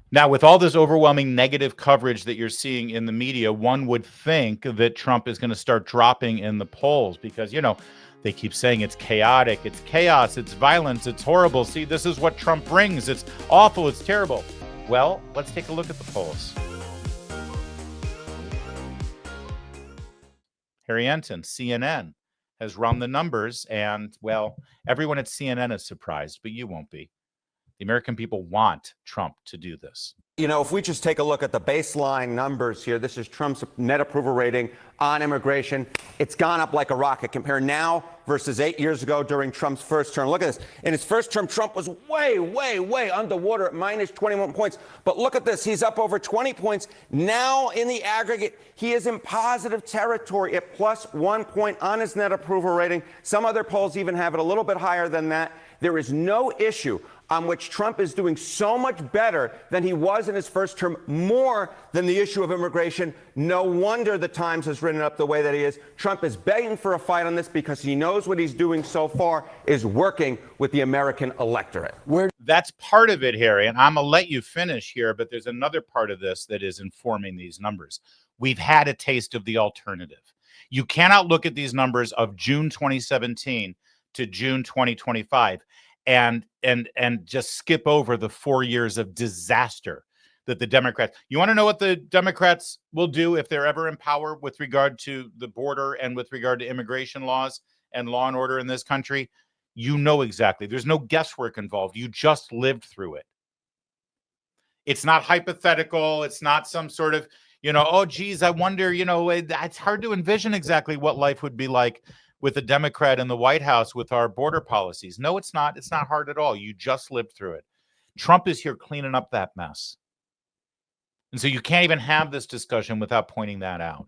Now, with all this overwhelming negative coverage that you're seeing in the media, one would think that Trump is going to start dropping in the polls because, they keep saying it's chaotic, it's chaos, it's violence, it's horrible. See, this is what Trump brings. It's awful, it's terrible. Well, let's take a look at the polls. Harry Enton, CNN, has run the numbers, and, well, everyone at CNN is surprised, but you won't be. The American people want Trump to do this. If we just take a look at the baseline numbers here, this is Trump's net approval rating on immigration. It's gone up like a rocket. Compare now versus 8 years ago during Trump's first term. Look at this. In his first term, Trump was way, way, way underwater at minus 21 points. But look at this. He's up over 20 points. Now, in the aggregate, he is in positive territory at plus 1 point on his net approval rating. Some other polls even have it a little bit higher than that. There is no issue on which Trump is doing so much better than he was in his first term, more than the issue of immigration. No wonder the Times has written it up the way that he is. Trump is begging for a fight on this because he knows what he's doing so far is working with the American electorate. That's part of it, Harry, and I'm going to let you finish here, but there's another part of this that is informing these numbers. We've had a taste of the alternative. You cannot look at these numbers of June 2017 to June 2025 and just skip over the 4 years of disaster that the Democrats. You want to know what the Democrats will do if they're ever in power with regard to the border and with regard to immigration laws and law and order in this country? You know exactly. There's no guesswork involved. You just lived through it. It's not hypothetical. It's not some sort of, oh, geez, I wonder, it's hard to envision exactly what life would be like with a Democrat in the White House with our border policies. No, it's not. It's not hard at all. You just lived through it. Trump is here cleaning up that mess. And so you can't even have this discussion without pointing that out.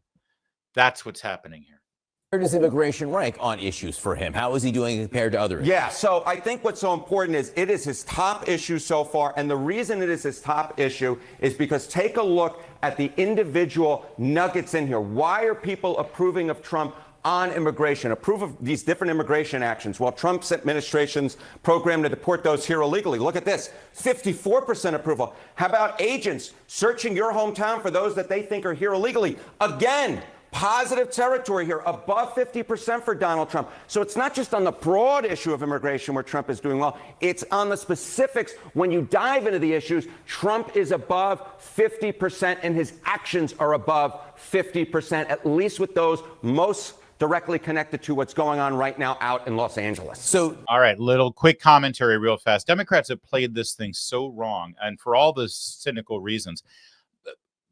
That's what's happening here. Where does immigration rank on issues for him? How is he doing compared to others? Yeah, so I think what's so important is it is his top issue so far. And the reason it is his top issue is because take a look at the individual nuggets in here. Why are people approving of Trump on immigration, approve of these different immigration actions? Well, Trump's administration's program to deport those here illegally. Look at this, 54% approval. How about agents searching your hometown for those that they think are here illegally? Again, positive territory here, above 50% for Donald Trump. So it's not just on the broad issue of immigration where Trump is doing well. It's on the specifics. When you dive into the issues, Trump is above 50% and his actions are above 50%, at least with those most directly connected to what's going on right now out in Los Angeles. So, all right, little quick commentary real fast. Democrats have played this thing so wrong, and for all the cynical reasons.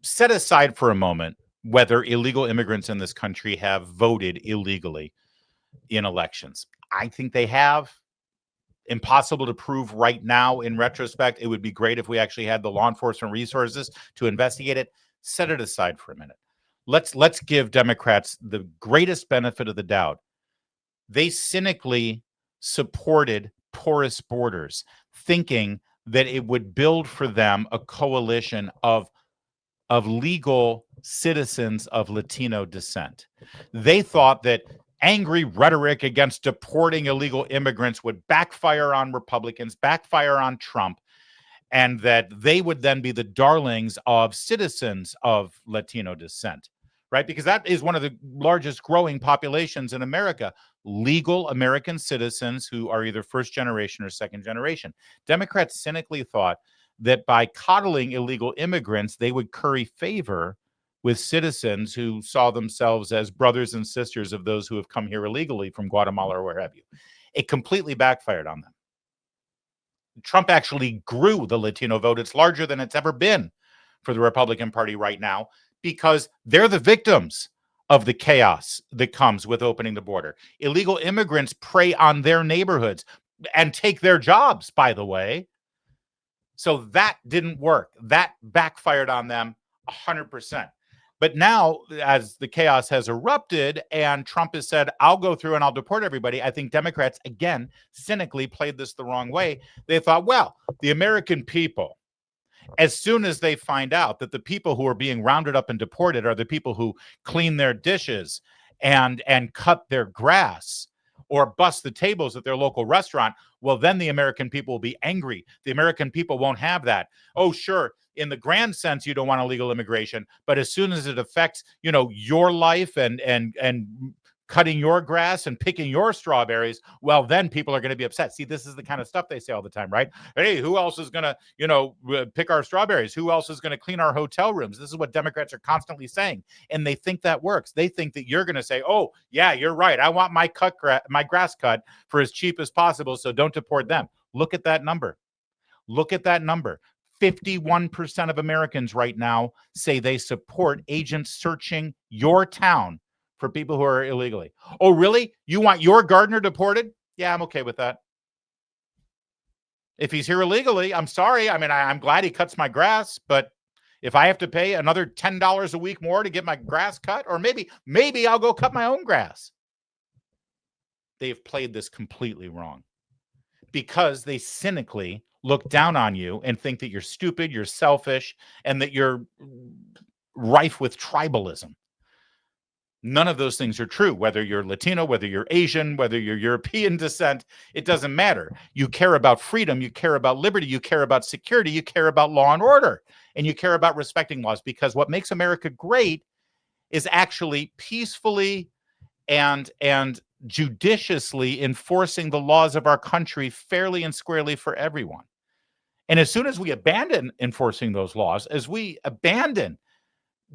Set aside for a moment whether illegal immigrants in this country have voted illegally in elections. I think they have. Impossible to prove right now in retrospect. It would be great if we actually had the law enforcement resources to investigate it. Set it aside for a minute. Let's give Democrats the greatest benefit of the doubt. They cynically supported porous borders, thinking that it would build for them a coalition of legal citizens of Latino descent. They thought that angry rhetoric against deporting illegal immigrants would backfire on Republicans, backfire on Trump, and that they would then be the darlings of citizens of Latino descent, right? Because that is one of the largest growing populations in America, legal American citizens who are either first generation or second generation. Democrats cynically thought that by coddling illegal immigrants, they would curry favor with citizens who saw themselves as brothers and sisters of those who have come here illegally from Guatemala or where have you. It completely backfired on them. Trump actually grew the Latino vote. It's larger than it's ever been for the Republican Party right now because they're the victims of the chaos that comes with opening the border. Illegal immigrants prey on their neighborhoods and take their jobs, by the way. So that didn't work. That backfired on them 100%. But now, as the chaos has erupted and Trump has said, I'll go through and I'll deport everybody, I think Democrats, again, cynically played this the wrong way. They thought, well, the American people, as soon as they find out that the people who are being rounded up and deported are the people who clean their dishes and cut their grass, or bust the tables at their local restaurant, well, then the American people will be angry. The American people won't have that. Oh, sure, in the grand sense, you don't want illegal immigration, but as soon as it affects, your life and cutting your grass and picking your strawberries, well, then people are going to be upset. See, this is the kind of stuff they say all the time, right? Hey, who else is going to, pick our strawberries? Who else is going to clean our hotel rooms? This is what Democrats are constantly saying. And they think that works. They think that you're going to say, oh, yeah, you're right. I want my grass cut for as cheap as possible, so don't deport them. Look at that number. Look at that number. 51% of Americans right now say they support agents searching your town for people who are illegally. Oh, really? You want your gardener deported? Yeah, I'm okay with that. If he's here illegally, I'm sorry. I mean, I'm glad he cuts my grass, but if I have to pay another $10 a week more to get my grass cut, or maybe I'll go cut my own grass. They've played this completely wrong because they cynically look down on you and think that you're stupid, you're selfish, and that you're rife with tribalism. None of those things are true. Whether you're Latino, whether you're Asian, whether you're European descent, it doesn't matter. You care about freedom, you care about liberty, you care about security, you care about law and order, and you care about respecting laws, because what makes America great is actually peacefully and judiciously enforcing the laws of our country fairly and squarely for everyone. And as soon as we abandon enforcing those laws, as we abandon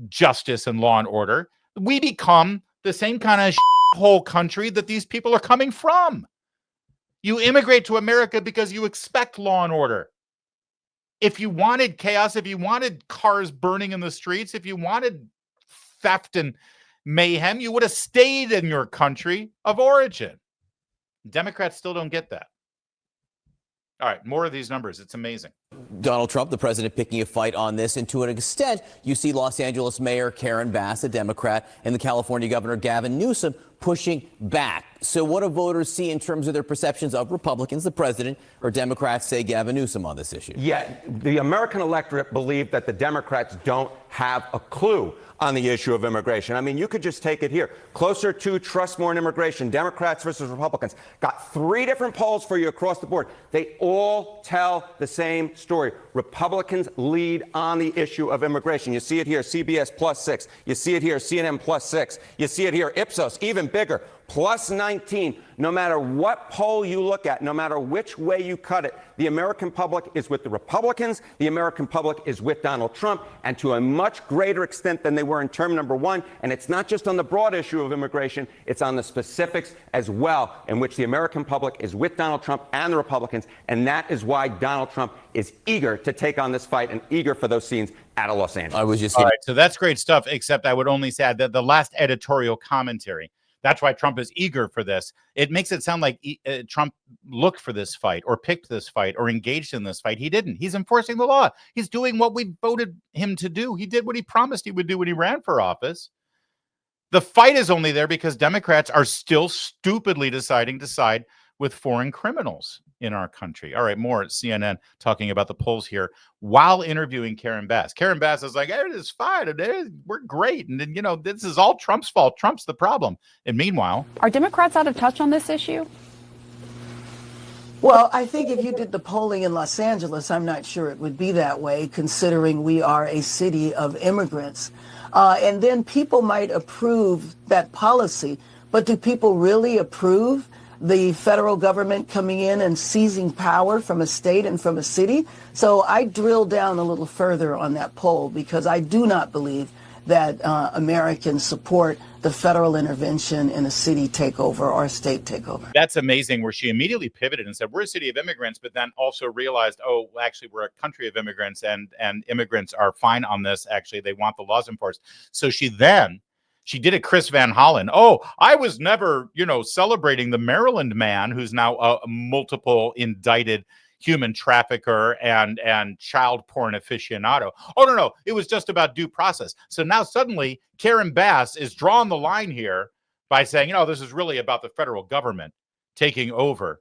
justice and law and order, we become the same kind of whole country that these people are coming from. You immigrate to America because you expect law and order. If you wanted chaos, if you wanted cars burning in the streets, if you wanted theft and mayhem, you would have stayed in your country of origin. Democrats still don't get that. All right, more of these numbers. It's amazing. Donald Trump, the president, picking a fight on this. And to an extent, you see Los Angeles Mayor Karen Bass, a Democrat, and the California Governor Gavin Newsom pushing back. So what do voters see in terms of their perceptions of Republicans, the president, or Democrats, say Gavin Newsom, on this issue? Yeah, the American electorate believe that the Democrats don't have a clue on the issue of immigration. I mean, you could just take it here. Closer to trust more in immigration, Democrats versus Republicans. Got 3 different polls for you across the board. They all tell the same story. Republicans lead on the issue of immigration. You see it here, CBS +6. You see it here, CNN +6. You see it here, Ipsos, even bigger, +19. No matter what poll you look at, no matter which way you cut it, the American public is with the Republicans. The American public is with Donald Trump, and to a much greater extent than they were in term number 1. And it's not just on the broad issue of immigration, it's on the specifics as well, in which the American public is with Donald Trump and the Republicans. And that is why Donald Trump is eager to take on this fight and eager for those scenes out of Los Angeles. I was just all right, so that's great stuff, except I would only say that the last editorial commentary, that's why Trump is eager for this. It makes it sound like Trump looked for this fight or picked this fight or engaged in this fight. He didn't. He's enforcing the law. He's doing what we voted him to do. He did what he promised he would do when he ran for office. The fight is only there because Democrats are still stupidly deciding to side with foreign criminals in our country. All right, more at CNN talking about the polls here while interviewing Karen Bass. Karen Bass is like, hey, it is fine. We're great. And then, this is all Trump's fault. Trump's the problem. And meanwhile, are Democrats out of touch on this issue? Well, I think if you did the polling in Los Angeles, I'm not sure it would be that way, considering we are a city of immigrants. And then people might approve that policy. But do people really approve the federal government coming in and seizing power from a state and from a city? So I drill down a little further on that poll, because I do not believe that Americans support the federal intervention in a city takeover or a state takeover. That's amazing, where she immediately pivoted and said, we're a city of immigrants, but then also realized, oh, actually, we're a country of immigrants, and immigrants are fine on this. Actually, they want the laws enforced. So she did a Chris Van Hollen. Oh, I was never, celebrating the Maryland man who's now a multiple indicted human trafficker and child porn aficionado. Oh, no, it was just about due process. So now suddenly Karen Bass is drawing the line here by saying, this is really about the federal government taking over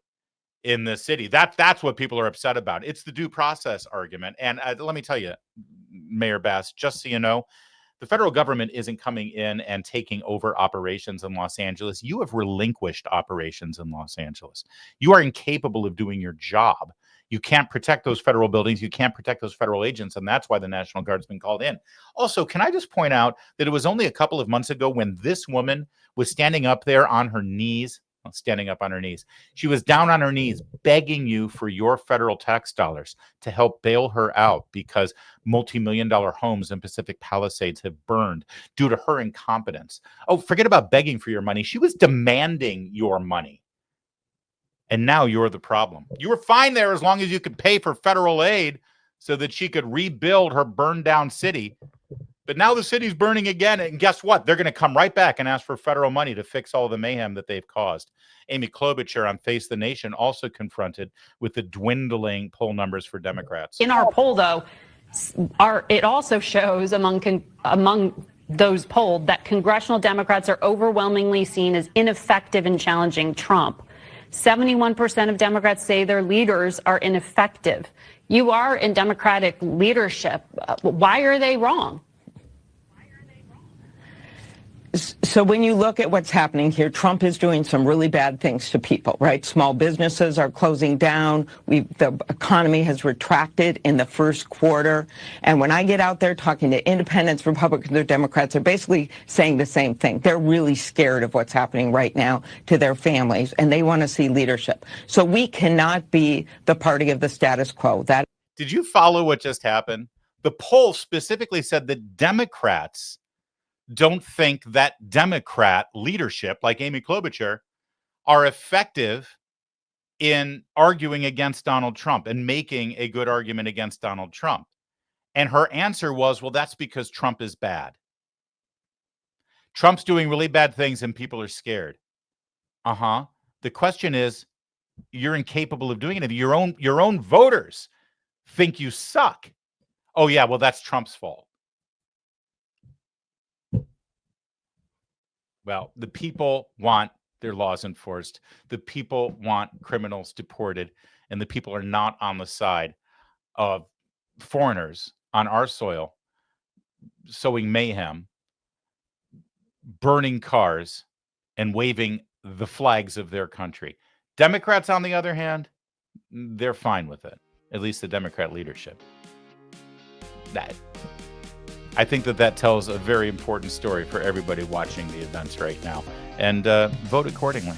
in the city. That's what people are upset about. It's the due process argument. And let me tell you, Mayor Bass, just so you know, The federal government isn't coming in and taking over operations in Los Angeles. You have relinquished operations in Los Angeles. You are incapable of doing your job. You can't protect those federal buildings. You can't protect those federal agents. And that's why the National Guard's been called in. Also, can I just point out that it was only a couple of months ago when this woman was standing up there on her knees, standing up on her knees. She was down on her knees begging you for your federal tax dollars to help bail her out because multi-million-dollar homes in Pacific Palisades have burned due to her incompetence. Oh, forget about begging for your money. She was demanding your money. And now you're the problem. You were fine there as long as you could pay for federal aid so that she could rebuild her burned down city. But now the city's burning again. And guess what? They're going to come right back and ask for federal money to fix all the mayhem that they've caused. Amy Klobuchar on Face the Nation also confronted with the dwindling poll numbers for Democrats. In our poll, though, it also shows among those polled that congressional Democrats are overwhelmingly seen as ineffective in challenging Trump. 71% of Democrats say their leaders are ineffective. You are in Democratic leadership. Why are they wrong? So when you look at what's happening here, Trump is doing some really bad things to people, right? Small businesses are closing down. The economy has retracted in the first quarter. And when I get out there talking to independents, Republicans, or Democrats, they're basically saying the same thing. They're really scared of what's happening right now to their families, and they want to see leadership. So we cannot be the party of the status quo. Did you follow what just happened? The poll specifically said that Democrats don't think that Democrat leadership, like Amy Klobuchar, are effective in arguing against Donald Trump and making a good argument against Donald Trump. And her answer was, well, that's because Trump is bad. Trump's doing really bad things and people are scared. The question is, you're incapable of doing it. Your own voters think you suck. Oh, yeah, well, that's Trump's fault. Well, the people want their laws enforced. The people want criminals deported. And the people are not on the side of foreigners on our soil, sowing mayhem, burning cars, and waving the flags of their country. Democrats, on the other hand, they're fine with it. At least the Democrat leadership. I think that tells a very important story for everybody watching the events right now. And vote accordingly.